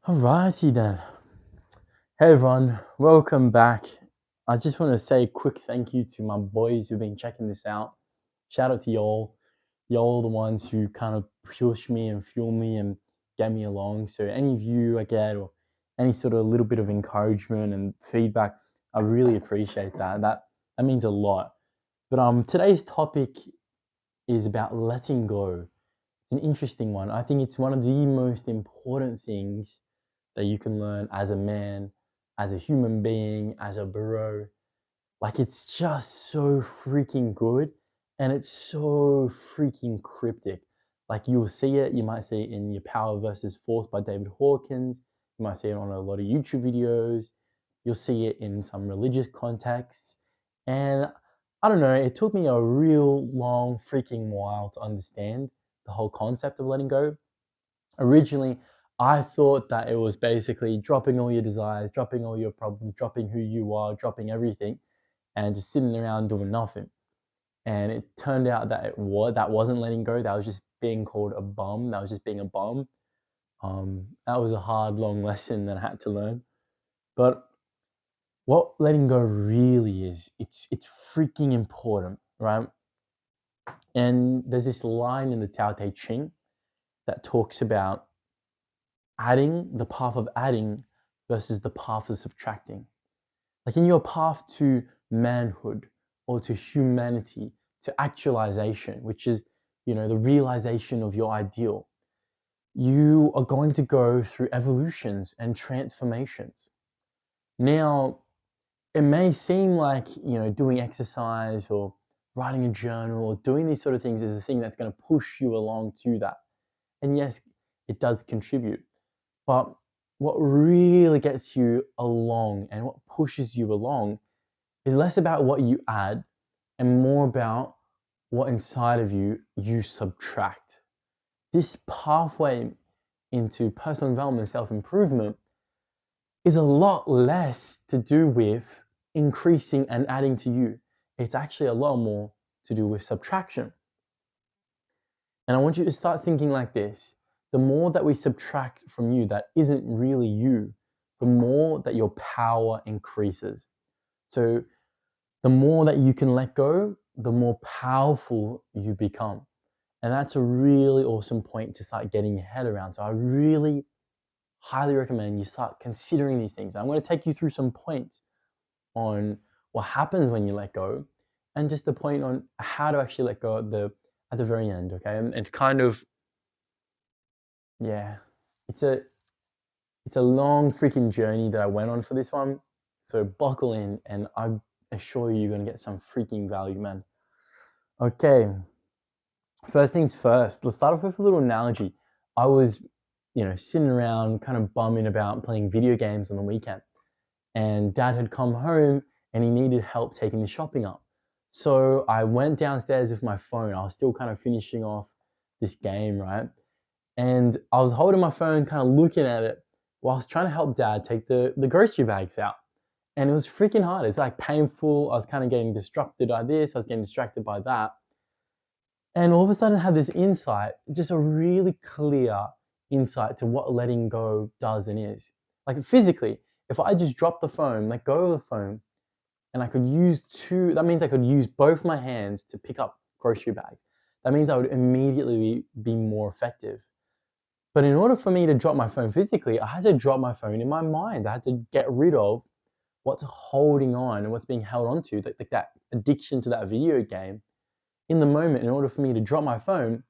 Alrighty then. Hey everyone, welcome back. I just want to say a quick thank you to my boys who've been checking this out. Shout out to y'all. Y'all the ones who kind of push me and fuel me and get me along. So any view I get or any sort of little bit of encouragement and feedback, I really appreciate that. That means a lot. But today's topic is about letting go. It's an interesting one. I think it's one of the most important things that you can learn as a man, as a human being, as a bro. Like it's just so freaking good and it's so freaking cryptic. Like you'll see it, you might see it in your Power versus Force by David Hawkins. You might see it on a lot of YouTube videos. You'll see it in some religious contexts. And I don't know, it took me a real long freaking while to understand the whole concept of letting go. Originally, I thought that it was basically dropping all your desires, dropping all your problems, dropping who you are, dropping everything, and just sitting around doing nothing. And it turned out that that wasn't letting go. That was just being called a bum. That was just being a bum. That was a hard, long lesson that I had to learn. But what letting go really is, it's freaking important, right? And there's this line in the Tao Te Ching that talks about adding, the path of adding versus the path of subtracting. Like in your path to manhood or to humanity, to actualization, which is, the realization of your ideal, you are going to go through evolutions and transformations. Now, it may seem like, doing exercise or writing a journal or doing these sort of things is the thing that's going to push you along to that. And yes, it does contribute. But what really gets you along and what pushes you along is less about what you add and more about what inside of you subtract. This pathway into personal development, self-improvement is a lot less to do with increasing and adding to you. It's actually a lot more to do with subtraction. And I want you to start thinking like this. The more that we subtract from you that isn't really you, the more that your power increases. So the more that you can let go, the more powerful you become. And that's a really awesome point to start getting your head around. So I really highly recommend you start considering these things. I'm going to take you through some points on what happens when you let go and just the point on how to actually let go at the very end, okay? And it's kind of, yeah, it's a long freaking journey that I went on for this one. So buckle in and I assure you you're going to get some freaking value, man. Okay, first things first, let's start off with a little analogy. I was, sitting around kind of bumming about playing video games on the weekend. And dad had come home and he needed help taking the shopping up. So I went downstairs with my phone. I was still kind of finishing off this game, right? And I was holding my phone, kind of looking at it whilst trying to help dad take the grocery bags out. And it was freaking hard. It's like painful. I was kind of getting distracted by this. I was getting distracted by that. And all of a sudden I had this insight, just a really clear insight to what letting go does and is. Like physically, if I just drop the phone, let go of the phone, and I could use that means I could use both my hands to pick up grocery bags. That means I would immediately be more effective. But in order for me to drop my phone physically, I had to drop my phone in my mind. I had to get rid of what's holding on and what's being held onto, like that addiction to that video game in the moment in order for me to drop my phone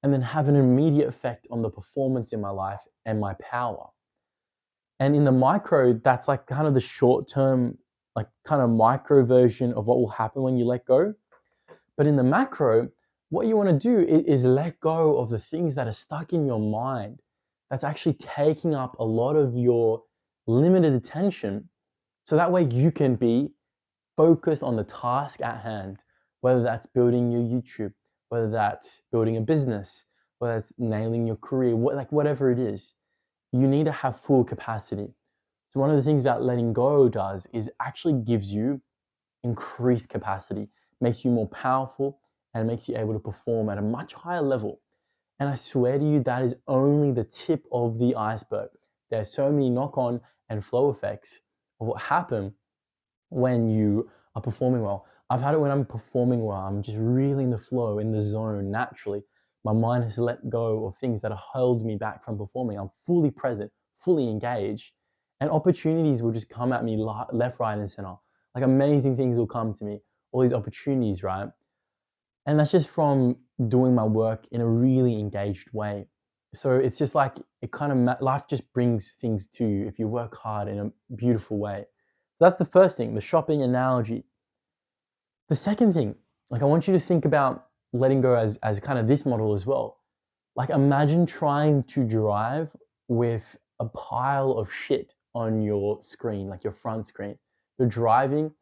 and then have an immediate effect on the performance in my life and my power. And in the micro, that's like kind of the short term, like kind of micro version of what will happen when you let go. But in the macro, what you want to do is let go of the things that are stuck in your mind that's actually taking up a lot of your limited attention. So that way you can be focused on the task at hand, whether that's building your YouTube, whether that's building a business, whether it's nailing your career, whatever it is. You need to have full capacity. So one of the things about letting go does is actually gives you increased capacity, makes you more powerful, and makes you able to perform at a much higher level. And I swear to you, that is only the tip of the iceberg. There's so many knock-on and flow effects of what happen when you are performing well. I've had it when I'm performing well. I'm just really in the flow, in the zone naturally. My mind has let go of things that have held me back from performing. I'm fully present, fully engaged, and opportunities will just come at me left, right, and center. Like amazing things will come to me, all these opportunities, right? And that's just from doing my work in a really engaged way. So it's just like it kind of life just brings things to you if you work hard in a beautiful way. So that's the first thing, the shopping analogy. The second thing, like I want you to think about letting go as kind of this model as well. Like imagine trying to drive with a pile of shit on your screen, like your front screen. You're driving,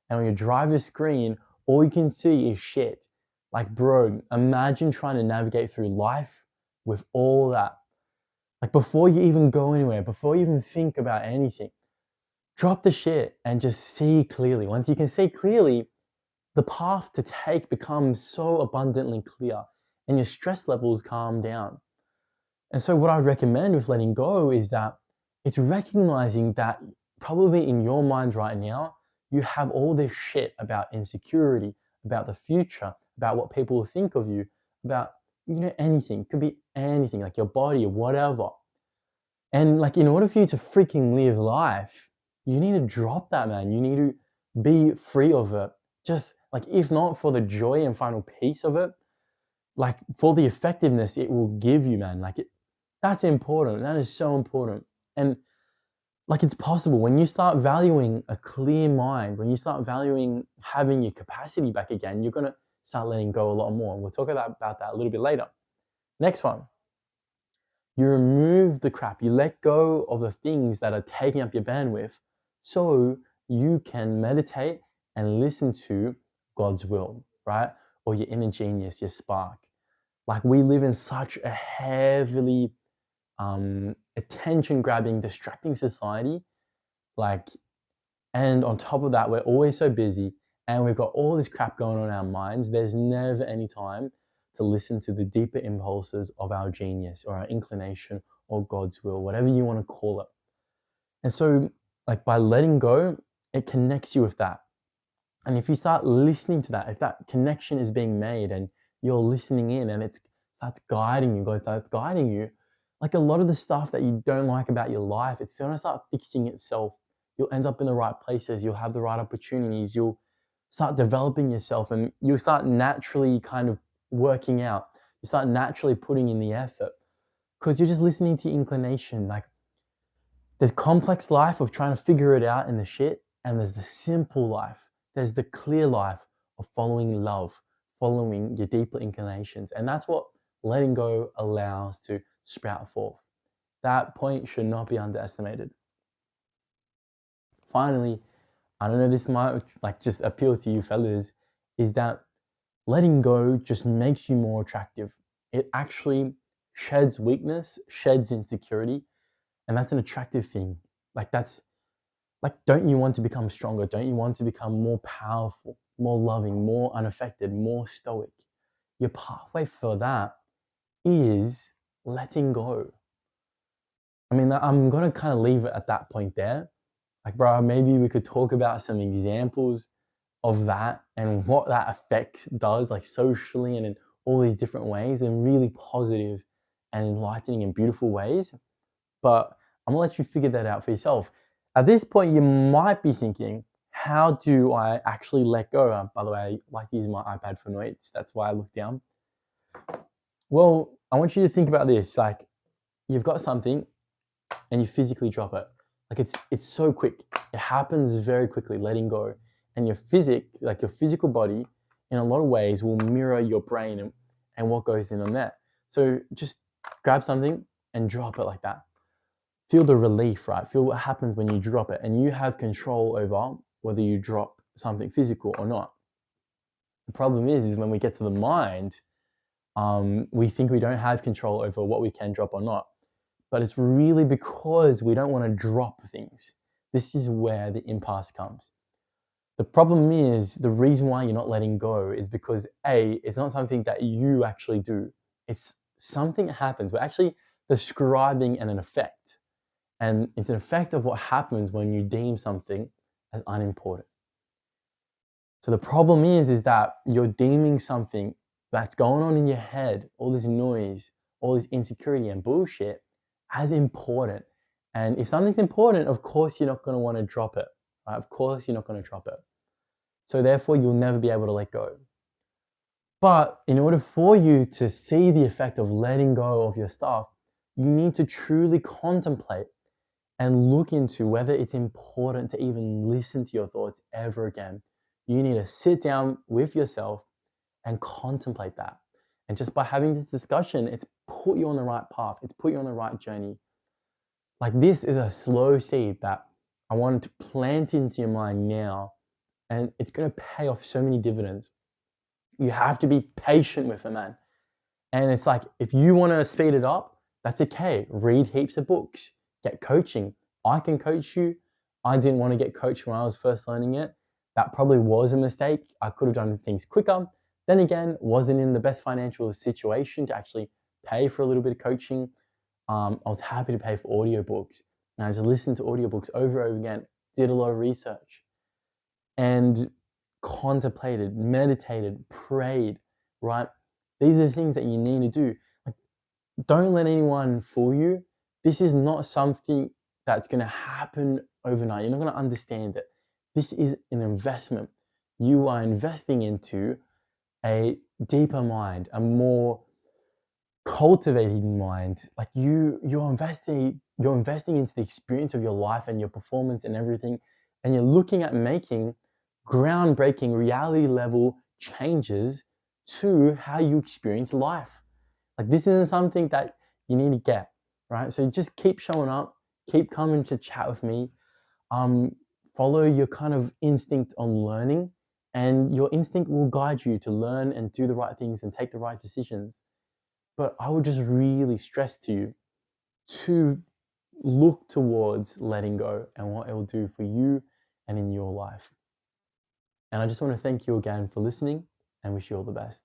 and on your driver's screen, all you can see is shit. Like, bro, imagine trying to navigate through life with all that. Like before you even go anywhere, before you even think about anything, drop the shit and just see clearly. Once you can see clearly, the path to take becomes so abundantly clear and your stress levels calm down. And so what I recommend with letting go is that it's recognizing that probably in your mind right now, you have all this shit about insecurity, about the future, about what people will think of you, about, anything. It could be anything, like your body or whatever. And like in order for you to freaking live life, you need to drop that, man. You need to be free of it. Just like, if not for the joy and final peace of it, like for the effectiveness it will give you, man. That's important. That is so important. And like it's possible when you start valuing a clear mind, when you start valuing having your capacity back again, you're gonna start letting go a lot more. And we'll talk about that a little bit later. Next one. You remove the crap. You let go of the things that are taking up your bandwidth so you can meditate and listen to God's will, right? Or your inner genius, your spark. Like we live in such a heavily attention-grabbing, distracting society. And on top of that, we're always so busy and we've got all this crap going on in our minds. There's never any time to listen to the deeper impulses of our genius or our inclination or God's will, whatever you want to call it. And so, like by letting go, it connects you with that. And if you start listening to that, if that connection is being made and you're listening in and it starts guiding you, God starts guiding you, like a lot of the stuff that you don't like about your life, it's going to start fixing itself. You'll end up in the right places. You'll have the right opportunities. You'll start developing yourself and you'll start naturally kind of working out. You start naturally putting in the effort because you're just listening to your inclination. Like there's complex life of trying to figure it out in the shit, and there's the simple life. There's the clear life of following love, following your deeper inclinations. And that's what letting go allows to sprout forth. That point should not be underestimated. Finally, I don't know if this might like just appeal to you fellas, is that letting go just makes you more attractive. It actually sheds weakness, sheds insecurity, and that's an attractive thing. Don't you want to become stronger? Don't you want to become more powerful, more loving, more unaffected, more stoic? Your pathway for that is letting go. I mean, I'm going to kind of leave it at that point there. Like, bro, maybe we could talk about some examples of that and what that effect does, like socially and in all these different ways, in really positive and enlightening and beautiful ways. But I'm gonna let you figure that out for yourself. At this point, you might be thinking, how do I actually let go? By the way, I like to use my iPad for notes. That's why I look down. Well, I want you to think about this. Like, you've got something and you physically drop it. Like it's so quick. It happens very quickly, letting go. And your physical body, in a lot of ways, will mirror your brain and what goes in on that. So just grab something and drop it like that. Feel the relief, right? Feel what happens when you drop it. And you have control over whether you drop something physical or not. The problem is when we get to the mind, we think we don't have control over what we can drop or not. But it's really because we don't want to drop things. This is where the impasse comes. The problem is, the reason why you're not letting go is because A, it's not something that you actually do. It's something that happens. We're actually describing an effect. And it's an effect of what happens when you deem something as unimportant. So the problem is that you're deeming something that's going on in your head, all this noise, all this insecurity and bullshit, as important. And if something's important, of course you're not going to want to drop it. Right? Of course you're not going to drop it. So therefore you'll never be able to let go. But in order for you to see the effect of letting go of your stuff, you need to truly contemplate and look into whether it's important to even listen to your thoughts ever again. You need to sit down with yourself and contemplate that. And just by having this discussion, it's put you on the right path. It's put you on the right journey. Like, this is a slow seed that I wanted to plant into your mind now, and it's going to pay off so many dividends. You have to be patient with it, man. And it's like, if you want to speed it up, that's okay. Read heaps of books, get coaching. I can coach you. I didn't want to get coached when I was first learning it. That probably was a mistake. I could have done things quicker. Then again, wasn't in the best financial situation to actually pay for a little bit of coaching. I was happy to pay for audiobooks. And I just listened to audiobooks over and over again, did a lot of research, and contemplated, meditated, prayed, right? These are the things that you need to do. Like, don't let anyone fool you. This is not something that's going to happen overnight. You're not going to understand it. This is an investment. You are investing into a deeper mind, a more cultivated mind. Like, you're investing into the experience of your life and your performance and everything. And you're looking at making groundbreaking reality level changes to how you experience life. Like, this isn't something that you need to get, right? So just keep showing up, keep coming to chat with me. Follow your kind of instinct on learning, and your instinct will guide you to learn and do the right things and take the right decisions. But I would just really stress to you to look towards letting go and what it will do for you and in your life. And I just want to thank you again for listening and wish you all the best.